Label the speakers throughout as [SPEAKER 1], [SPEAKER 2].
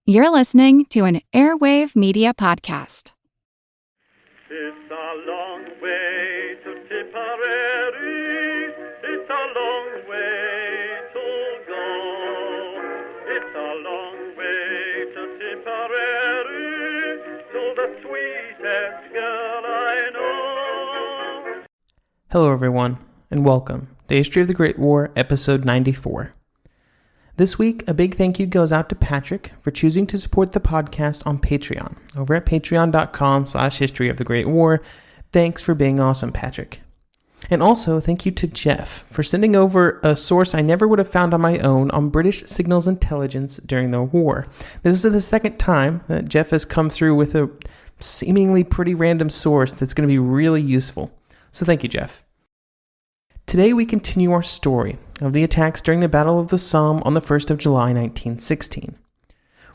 [SPEAKER 1] You're listening to an Airwave Media Podcast.
[SPEAKER 2] It's a long way to Tipperary. It's a long way to go. It's a long way to Tipperary, to the sweetest girl I know.
[SPEAKER 3] Hello everyone, and welcome to History of the Great War, episode 94. This week, a big thank you goes out to Patrick for choosing to support the podcast on Patreon, over at patreon.com/history of the Great War. Thanks for being awesome, Patrick. And also, thank you to Jeff for sending over a source I never would have found on my own on British signals intelligence during the war. This is the second time that Jeff has come through with a seemingly pretty random source that's going to be really useful. So thank you, Jeff. Today we continue our story of the attacks during the Battle of the Somme on the 1st of July 1916.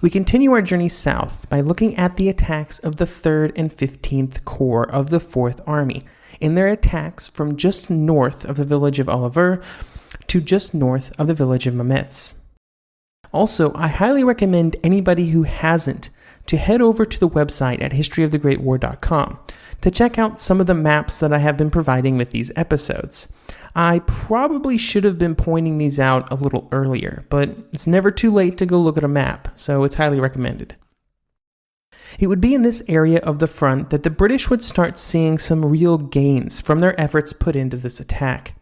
[SPEAKER 3] We continue our journey south by looking at the attacks of the 3rd and 15th Corps of the 4th Army in their attacks from just north of the village of Oliver to just north of the village of Mametz. Also, I highly recommend anybody who hasn't to head over to the website at historyofthegreatwar.com to check out some of the maps that I have been providing with these episodes. I probably should have been pointing these out a little earlier, but it's never too late to go look at a map, so it's highly recommended. It would be in this area of the front that the British would start seeing some real gains from their efforts put into this attack.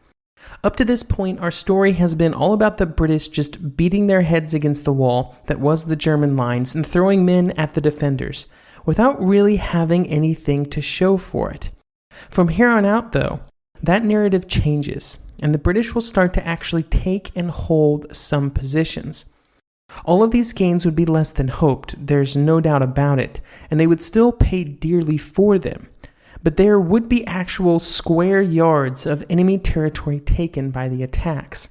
[SPEAKER 3] Up to this point, our story has been all about the British just beating their heads against the wall that was the German lines and throwing men at the defenders, without really having anything to show for it. From here on out, though, that narrative changes, and the British will start to actually take and hold some positions. All of these gains would be less than hoped, there's no doubt about it, and they would still pay dearly for them. But there would be actual square yards of enemy territory taken by the attacks.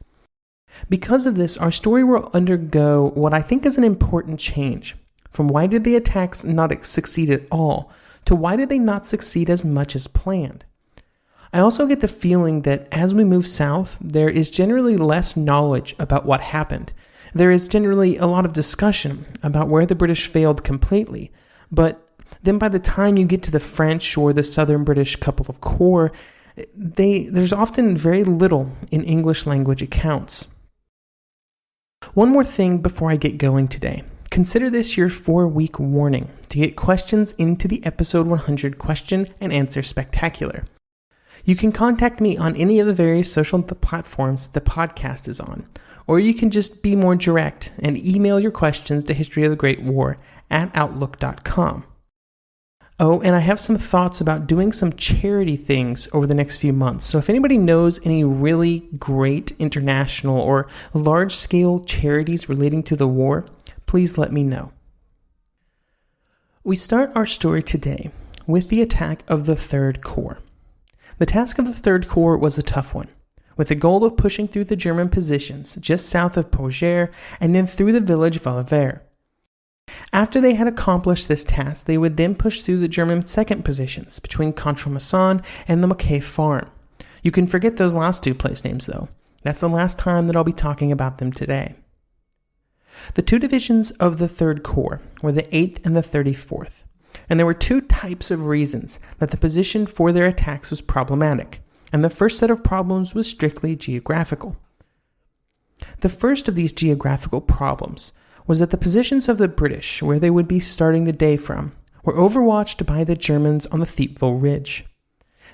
[SPEAKER 3] Because of this, our story will undergo what I think is an important change. From why did the attacks not succeed at all, to why did they not succeed as much as planned? I also get the feeling that as we move south, there is generally less knowledge about what happened. There is generally a lot of discussion about where the British failed completely, but then by the time you get to the French or the Southern British couple of corps, there's often very little in English language accounts. One more thing before I get going today. Consider this your 4-week warning to get questions into the episode 100 question and answer spectacular. You can contact me on any of the various social platforms the podcast is on, or you can just be more direct and email your questions to historyofthegreatwar@outlook.com. Oh, and I have some thoughts about doing some charity things over the next few months, so if anybody knows any really great international or large-scale charities relating to the war, please let me know. We start our story today with the attack of the 3rd Corps. The task of the 3rd Corps was a tough one, with the goal of pushing through the German positions just south of Poitiers and then through the village of Oliver. After they had accomplished this task, they would then push through the German second positions between Contremaison and the Mackay Farm. You can forget those last two place names though. That's the last time that I'll be talking about them today. The two divisions of the 3rd Corps were the 8th and the 34th. And there were two types of reasons that the position for their attacks was problematic, and the first set of problems was strictly geographical. The first of these geographical problems was that the positions of the British, where they would be starting the day from, were overwatched by the Germans on the Thiepval Ridge.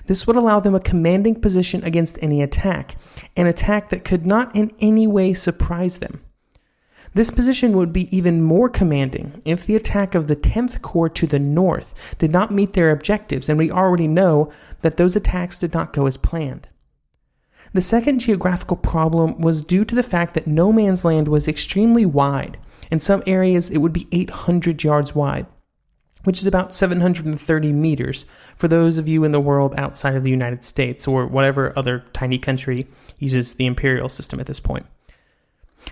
[SPEAKER 3] This would allow them a commanding position against any attack, an attack that could not in any way surprise them. This position would be even more commanding if the attack of the 10th Corps to the north did not meet their objectives, and we already know that those attacks did not go as planned. The second geographical problem was due to the fact that no man's land was extremely wide. In some areas, it would be 800 yards wide, which is about 730 meters for those of you in the world outside of the United States or whatever other tiny country uses the imperial system at this point.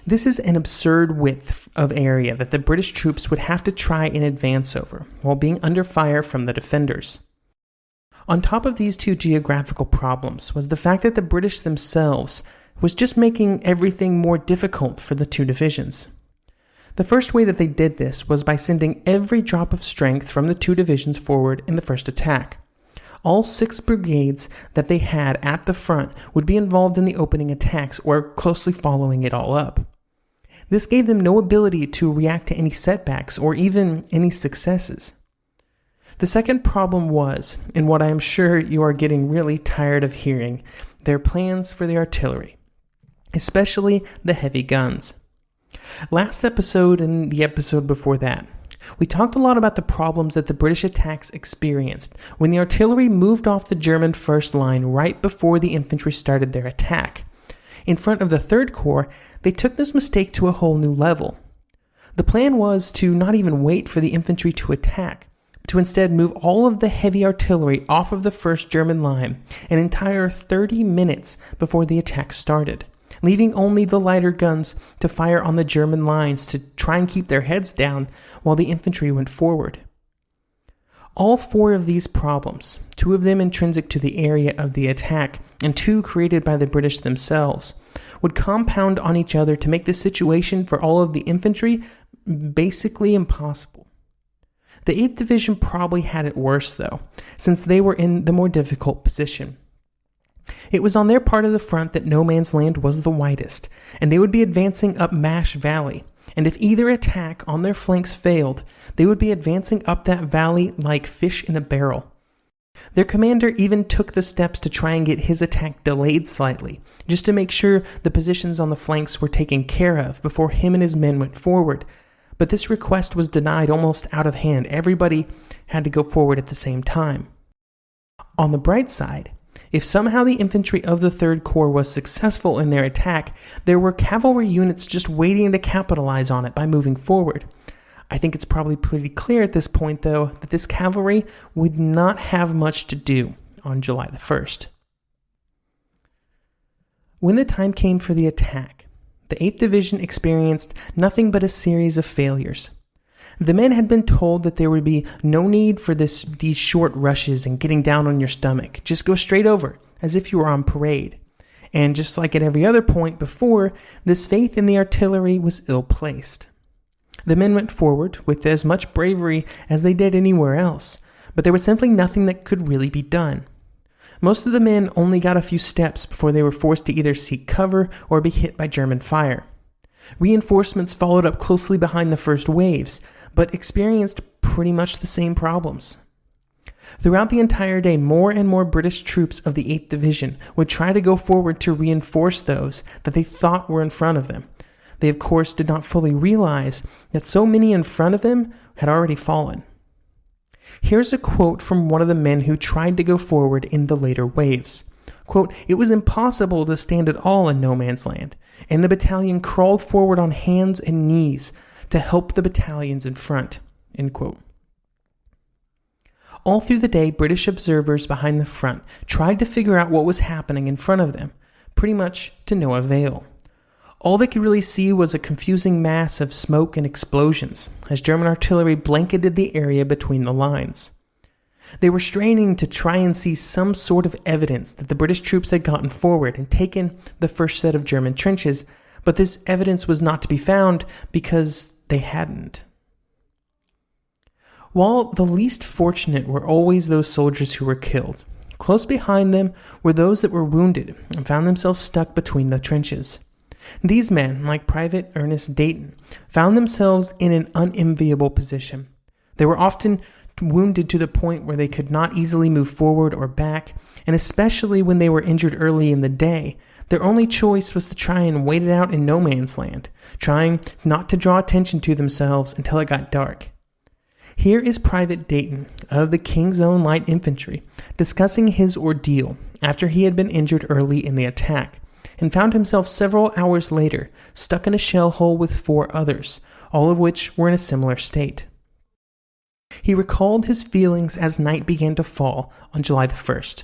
[SPEAKER 3] This is an absurd width of area that the British troops would have to try and advance over, while being under fire from the defenders. On top of these two geographical problems was the fact that the British themselves was just making everything more difficult for the two divisions. The first way that they did this was by sending every drop of strength from the two divisions forward in the first attack. All 6 brigades that they had at the front would be involved in the opening attacks or closely following it all up. This gave them no ability to react to any setbacks or even any successes. The second problem was, and what I am sure you are getting really tired of hearing, their plans for the artillery, especially the heavy guns. Last episode and the episode before that, we talked a lot about the problems that the British attacks experienced when the artillery moved off the German first line right before the infantry started their attack. In front of the Third Corps, they took this mistake to a whole new level. The plan was to not even wait for the infantry to attack, to instead move all of the heavy artillery off of the first German line an entire 30 minutes before the attack started, leaving only the lighter guns to fire on the German lines to try and keep their heads down while the infantry went forward. All 4 of these problems, 2 of them intrinsic to the area of the attack and 2 created by the British themselves, would compound on each other to make the situation for all of the infantry basically impossible. The 8th Division probably had it worse, though, since they were in the more difficult position. It was on their part of the front that no man's land was the widest, and they would be advancing up Mash Valley, and if either attack on their flanks failed, they would be advancing up that valley like fish in a barrel. Their commander even took the steps to try and get his attack delayed slightly, just to make sure the positions on the flanks were taken care of before him and his men went forward. But this request was denied almost out of hand. Everybody had to go forward at the same time. On the bright side, if somehow the infantry of the Third Corps was successful in their attack, there were cavalry units just waiting to capitalize on it by moving forward. I think it's probably pretty clear at this point, though, that this cavalry would not have much to do on July the 1st. When the time came for the attack, the 8th Division experienced nothing but a series of failures. The men had been told that there would be no need for these short rushes and getting down on your stomach. Just go straight over, as if you were on parade. And just like at every other point before, this faith in the artillery was ill-placed. The men went forward with as much bravery as they did anywhere else, but there was simply nothing that could really be done. Most of the men only got a few steps before they were forced to either seek cover or be hit by German fire. Reinforcements followed up closely behind the first waves, but experienced pretty much the same problems. Throughout the entire day, more and more British troops of the 8th Division would try to go forward to reinforce those that they thought were in front of them. They, of course, did not fully realize that so many in front of them had already fallen. Here's a quote from one of the men who tried to go forward in the later waves. Quote, "It was impossible to stand at all in no man's land, and the battalion crawled forward on hands and knees to help the battalions in front." End quote. All through the day, British observers behind the front tried to figure out what was happening in front of them, pretty much to no avail. All they could really see was a confusing mass of smoke and explosions as German artillery blanketed the area between the lines. They were straining to try and see some sort of evidence that the British troops had gotten forward and taken the first set of German trenches, but this evidence was not to be found because they hadn't. While the least fortunate were always those soldiers who were killed, close behind them were those that were wounded and found themselves stuck between the trenches. These men, like Private Ernest Dayton, found themselves in an unenviable position. They were often wounded to the point where they could not easily move forward or back, and especially when they were injured early in the day, their only choice was to try and wait it out in no man's land, trying not to draw attention to themselves until it got dark. Here is Private Dayton of the King's Own Light Infantry discussing his ordeal after he had been injured early in the attack, and found himself several hours later stuck in a shell hole with 4 others, all of which were in a similar state. He recalled his feelings as night began to fall on July the 1st.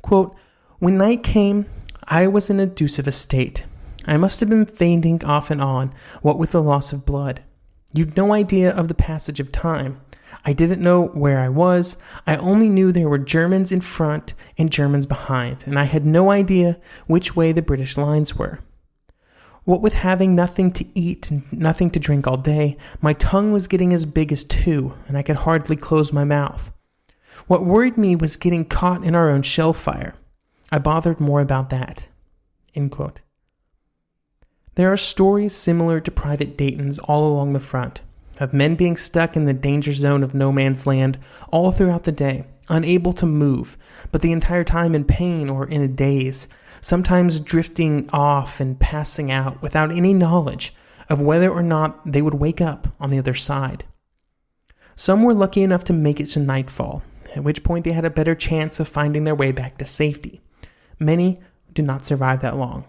[SPEAKER 3] Quote, "When night came, I was in a deuce of a state. I must have been fainting off and on, what with the loss of blood. You'd no idea of the passage of time. I didn't know where I was. I only knew there were Germans in front and Germans behind, and I had no idea which way the British lines were. What with having nothing to eat and nothing to drink all day, my tongue was getting as big as two, and I could hardly close my mouth. What worried me was getting caught in our own shell fire. I bothered more about that." End quote. There are stories similar to Private Dayton's all along the front, of men being stuck in the danger zone of no man's land all throughout the day, unable to move, but the entire time in pain or in a daze, sometimes drifting off and passing out without any knowledge of whether or not they would wake up on the other side. Some were lucky enough to make it to nightfall, at which point they had a better chance of finding their way back to safety. Many did not survive that long.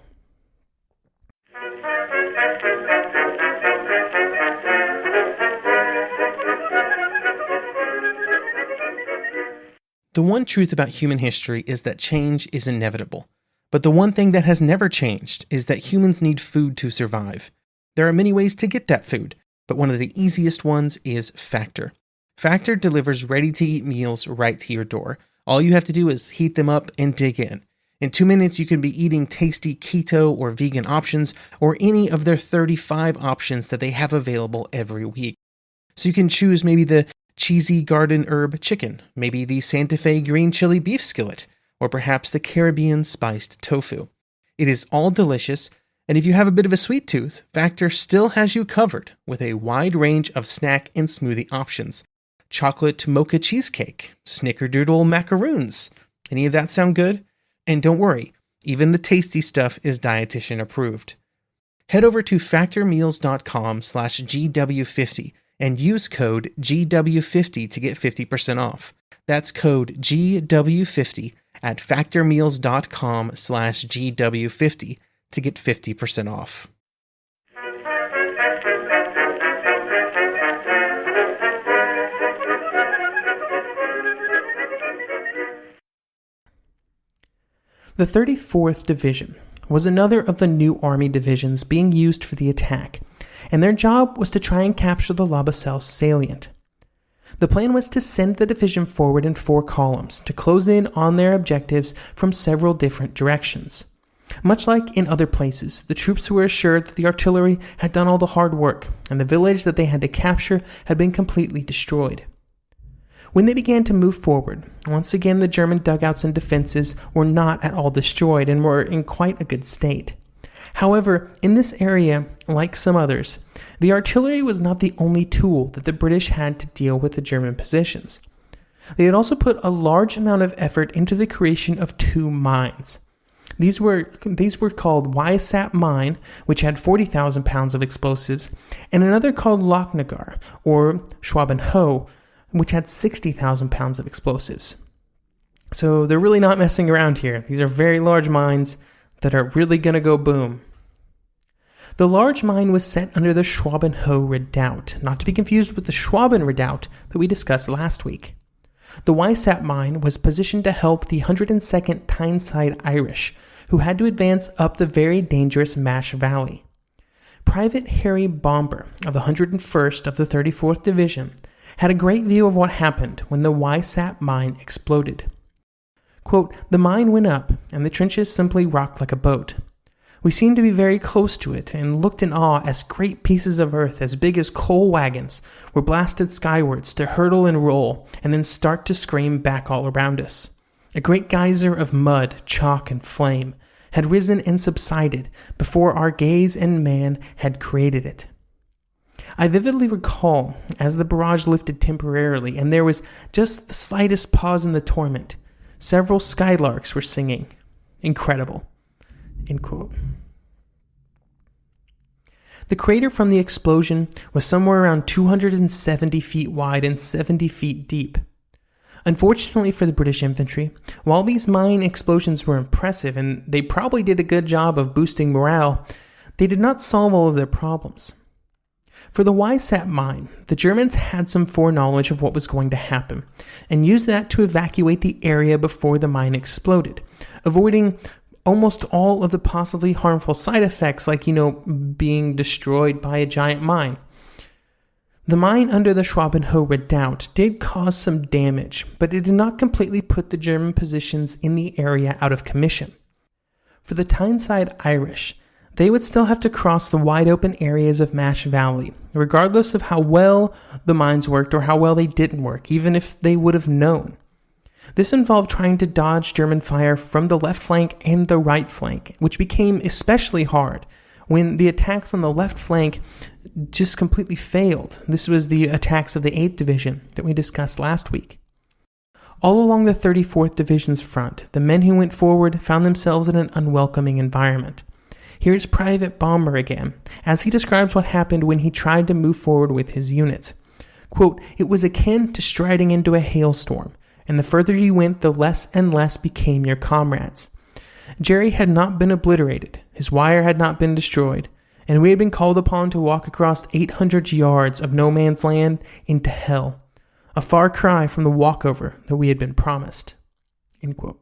[SPEAKER 4] The one truth about human history is that change is inevitable. But the one thing that has never changed is that humans need food to survive. There are many ways to get that food, but one of the easiest ones is Factor. Factor delivers ready-to-eat meals right to your door. All you have to do is heat them up and dig in. In 2 minutes, you can be eating tasty keto or vegan options, or any of their 35 options that they have available every week. So you can choose maybe the cheesy garden herb chicken, maybe the Santa Fe green chili beef skillet, or perhaps the Caribbean spiced tofu. It is all delicious, and if you have a bit of a sweet tooth, Factor still has you covered with a wide range of snack and smoothie options. Chocolate mocha cheesecake, snickerdoodle macaroons. Any of that sound good? And don't worry, even the tasty stuff is dietitian approved. Head over to factormeals.com/GW50 and use code GW50 to get 50% off. That's code GW50 at factormeals.com/GW50 to get 50% off.
[SPEAKER 3] The 34th Division was another of the new Army divisions being used for the attack, and their job was to try and capture the La Basselle salient. The plan was to send the division forward in 4 columns to close in on their objectives from several different directions. Much like in other places, the troops were assured that the artillery had done all the hard work, and the village that they had to capture had been completely destroyed. When they began to move forward, once again the German dugouts and defenses were not at all destroyed and were in quite a good state. However, in this area, like some others, the artillery was not the only tool that the British had to deal with the German positions. They had also put a large amount of effort into the creation of 2 mines. These were called Weissap Mine, which had 40,000 pounds of explosives, and another called Lochnagar, or Schwabenhoe, which had 60,000 pounds of explosives. So they're really not messing around here. These are very large mines that are really going to go boom. The large mine was set under the Schwabenhoe Redoubt, not to be confused with the Schwaben Redoubt that we discussed last week. The Weissap mine was positioned to help the 102nd Tyneside Irish, who had to advance up the very dangerous Mash Valley. Private Harry Bomber of the 101st of the 34th Division had a great view of what happened when the Weissap mine exploded. Quote, "The mine went up, and the trenches simply rocked like a boat. We seemed to be very close to it, and looked in awe as great pieces of earth as big as coal wagons were blasted skywards to hurtle and roll, and then start to scream back all around us. A great geyser of mud, chalk, and flame had risen and subsided before our gaze and man had created it. I vividly recall, as the barrage lifted temporarily and there was just the slightest pause in the torment, several skylarks were singing. Incredible." End quote. The crater from the explosion was somewhere around 270 feet wide and 70 feet deep. Unfortunately for the British infantry, while these mine explosions were impressive and they probably did a good job of boosting morale, they did not solve all of their problems. For the Weissap mine, the Germans had some foreknowledge of what was going to happen, and used that to evacuate the area before the mine exploded, avoiding almost all of the possibly harmful side effects like, being destroyed by a giant mine. The mine under the Schwabenhoe Redoubt did cause some damage, but it did not completely put the German positions in the area out of commission. For the Tyneside Irish, they would still have to cross the wide open areas of Mash Valley, regardless of how well the mines worked or how well they didn't work, even if they would have known. This involved trying to dodge German fire from the left flank and the right flank, which became especially hard when the attacks on the left flank just completely failed. This was the attacks of the 8th Division that we discussed last week. All along the 34th Division's front, the men who went forward found themselves in an unwelcoming environment. Here's Private Bomber again, as he describes what happened when he tried to move forward with his units. Quote, "It was akin to striding into a hailstorm, and the further you went, the less and less became your comrades. Jerry had not been obliterated, his wire had not been destroyed, and we had been called upon to walk across 800 yards of no man's land into hell, a far cry from the walkover that we had been promised." End quote.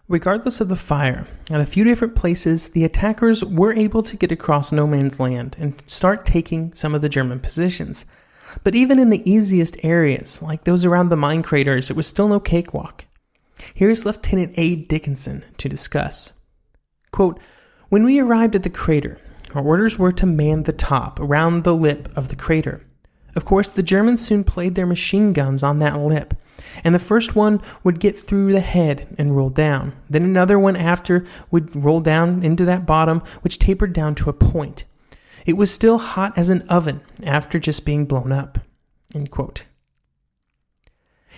[SPEAKER 3] Regardless of the fire, at a few different places, the attackers were able to get across no man's land and start taking some of the German positions. But even in the easiest areas, like those around the mine craters, it was still no cakewalk. Here's Lieutenant A. Dickinson to discuss. Quote, "When we arrived at the crater, our orders were to man the top around the lip of the crater. Of course, the Germans soon played their machine guns on that lip, and the first one would get through the head and roll down. Then another one after would roll down into that bottom, which tapered down to a point. It was still hot as an oven after just being blown up." End quote.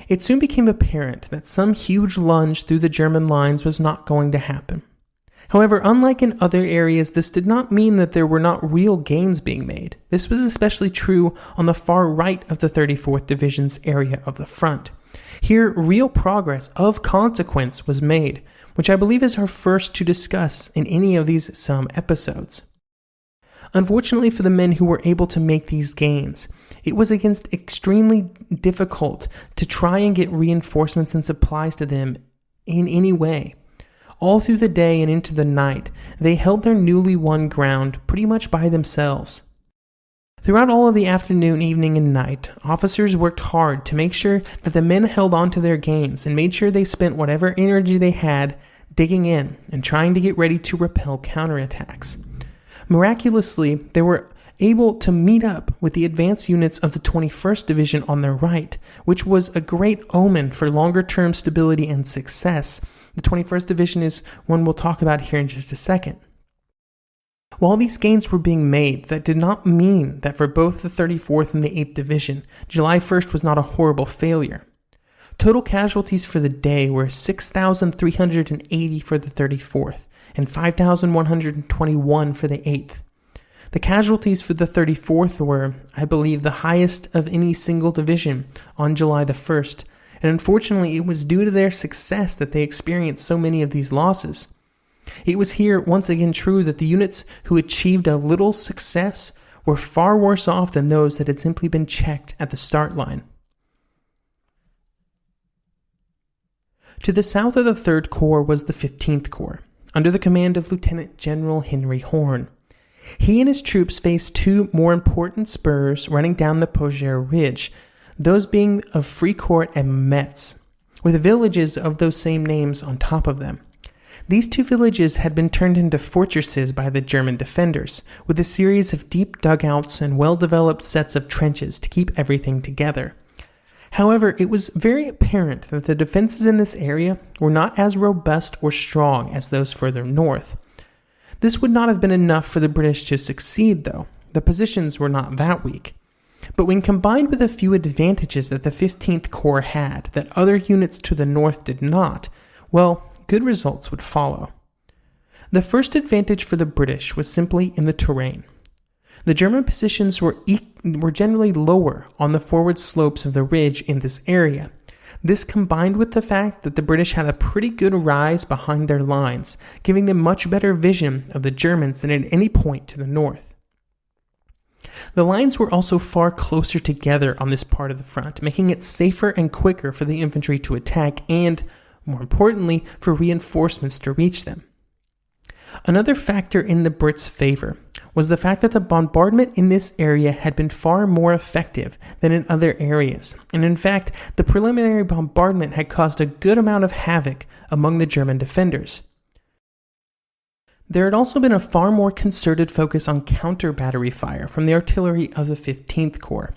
[SPEAKER 3] It soon became apparent that some huge lunge through the German lines was not going to happen. However, unlike in other areas, this did not mean that there were not real gains being made. This was especially true on the far right of the 34th Division's area of the front. Here, real progress of consequence was made, which I believe is our first to discuss in any of these Somme episodes. Unfortunately for the men who were able to make these gains, it was extremely difficult to try and get reinforcements and supplies to them in any way. All through the day and into the night, they held their newly won ground pretty much by themselves. Throughout all of the afternoon, evening, and night, officers worked hard to make sure that the men held on to their gains and made sure they spent whatever energy they had digging in and trying to get ready to repel counterattacks. Miraculously, they were able to meet up with the advance units of the 21st Division on their right, which was a great omen for longer-term stability and success. The 21st Division is one we'll talk about here in just a second. While these gains were being made, that did not mean that for both the 34th and the 8th Division, July 1st was not a horrible failure. Total casualties for the day were 6,380 for the 34th and 5,121 for the 8th. The casualties for the 34th were, I believe, the highest of any single division on July the 1st, and unfortunately it was due to their success that they experienced so many of these losses. It was here once again true that the units who achieved a little success were far worse off than those that had simply been checked at the start line. To the south of the 3rd Corps was the 15th Corps, under the command of Lieutenant General Henry Horn. He and his troops faced two more important spurs running down the Pogère Ridge, those being of Fricourt and Metz, with villages of those same names on top of them. These two villages had been turned into fortresses by the German defenders, with a series of deep dugouts and well-developed sets of trenches to keep everything together. However, it was very apparent that the defenses in this area were not as robust or strong as those further north. This would not have been enough for the British to succeed, though. The positions were not that weak. But when combined with a few advantages that the 15th Corps had that other units to the north did not, well, good results would follow. The first advantage for the British was simply in the terrain. The German positions were generally lower on the forward slopes of the ridge in this area. This combined with the fact that the British had a pretty good rise behind their lines, giving them much better vision of the Germans than at any point to the north. The lines were also far closer together on this part of the front, making it safer and quicker for the infantry to attack and, more importantly, for reinforcements to reach them. Another factor in the Brits' favor was the fact that the bombardment in this area had been far more effective than in other areas, and in fact, the preliminary bombardment had caused a good amount of havoc among the German defenders. There had also been a far more concerted focus on counter-battery fire from the artillery of the 15th Corps.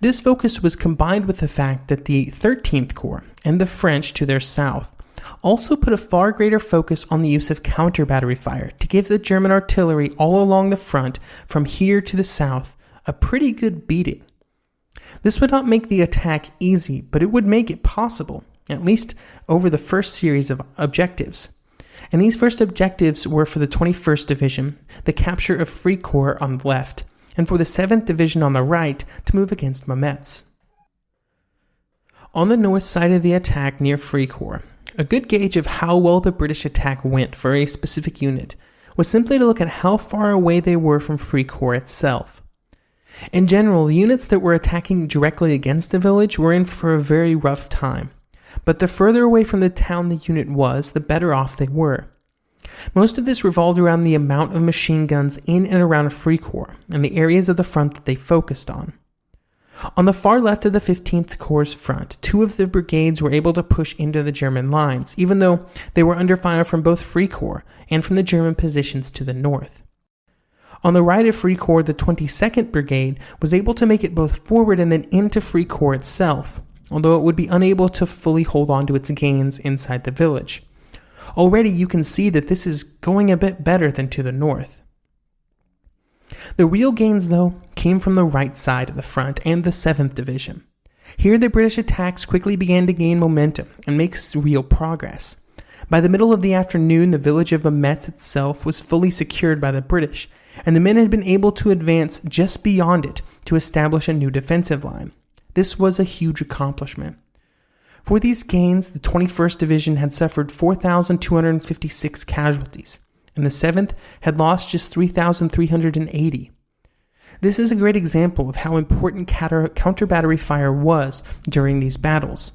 [SPEAKER 3] This focus was combined with the fact that the 13th Corps and the French to their south also put a far greater focus on the use of counter-battery fire to give the German artillery all along the front from here to the south a pretty good beating. This would not make the attack easy, but it would make it possible, at least over the first series of objectives. And these first objectives were for the 21st Division, the capture of Fricourt on the left, and for the 7th Division on the right to move against Mametz. On the north side of the attack near Fricourt, a good gauge of how well the British attack went for a specific unit was simply to look at how far away they were from Fricourt itself. In general, the units that were attacking directly against the village were in for a very rough time, but the further away from the town the unit was, the better off they were. Most of this revolved around the amount of machine guns in and around Fricourt and the areas of the front that they focused on. On the far left of the 15th Corps' front, two of the brigades were able to push into the German lines, even though they were under fire from both Fricourt and from the German positions to the north. On the right of Fricourt, the 22nd Brigade was able to make it both forward and then into Fricourt itself, although it would be unable to fully hold on to its gains inside the village. Already you can see that this is going a bit better than to the north. The real gains, though, came from the right side of the front and the 7th Division. Here the British attacks quickly began to gain momentum and make real progress. By the middle of the afternoon, the village of Mametz itself was fully secured by the British, and the men had been able to advance just beyond it to establish a new defensive line. This was a huge accomplishment. For these gains, the 21st Division had suffered 4,256 casualties, and the 7th had lost just 3,380. This is a great example of how important counter-battery fire was during these battles.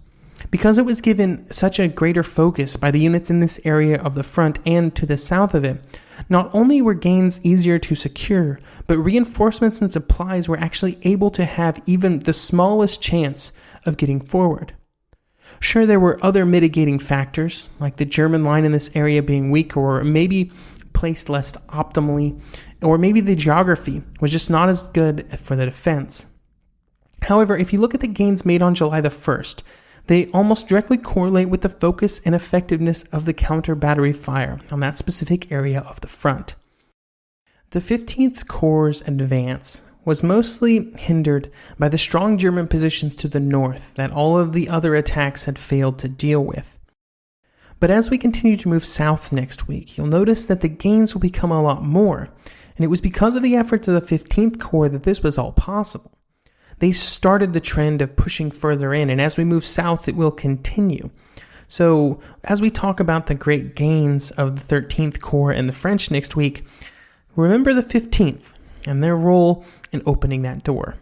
[SPEAKER 3] Because it was given such a greater focus by the units in this area of the front and to the south of it, not only were gains easier to secure, but reinforcements and supplies were actually able to have even the smallest chance of getting forward. Sure, there were other mitigating factors, like the German line in this area being weaker or maybe placed less optimally, or maybe the geography was just not as good for the defense. However, if you look at the gains made on July the 1st, they almost directly correlate with the focus and effectiveness of the counter-battery fire on that specific area of the front. The 15th Corps' advance was mostly hindered by the strong German positions to the north that all of the other attacks had failed to deal with. But as we continue to move south next week, you'll notice that the gains will become a lot more, and it was because of the efforts of the 15th Corps that this was all possible. They started the trend of pushing further in, and as we move south, it will continue. So, as we talk about the great gains of the 13th Corps and the French next week, remember the 15th and their role in opening that door.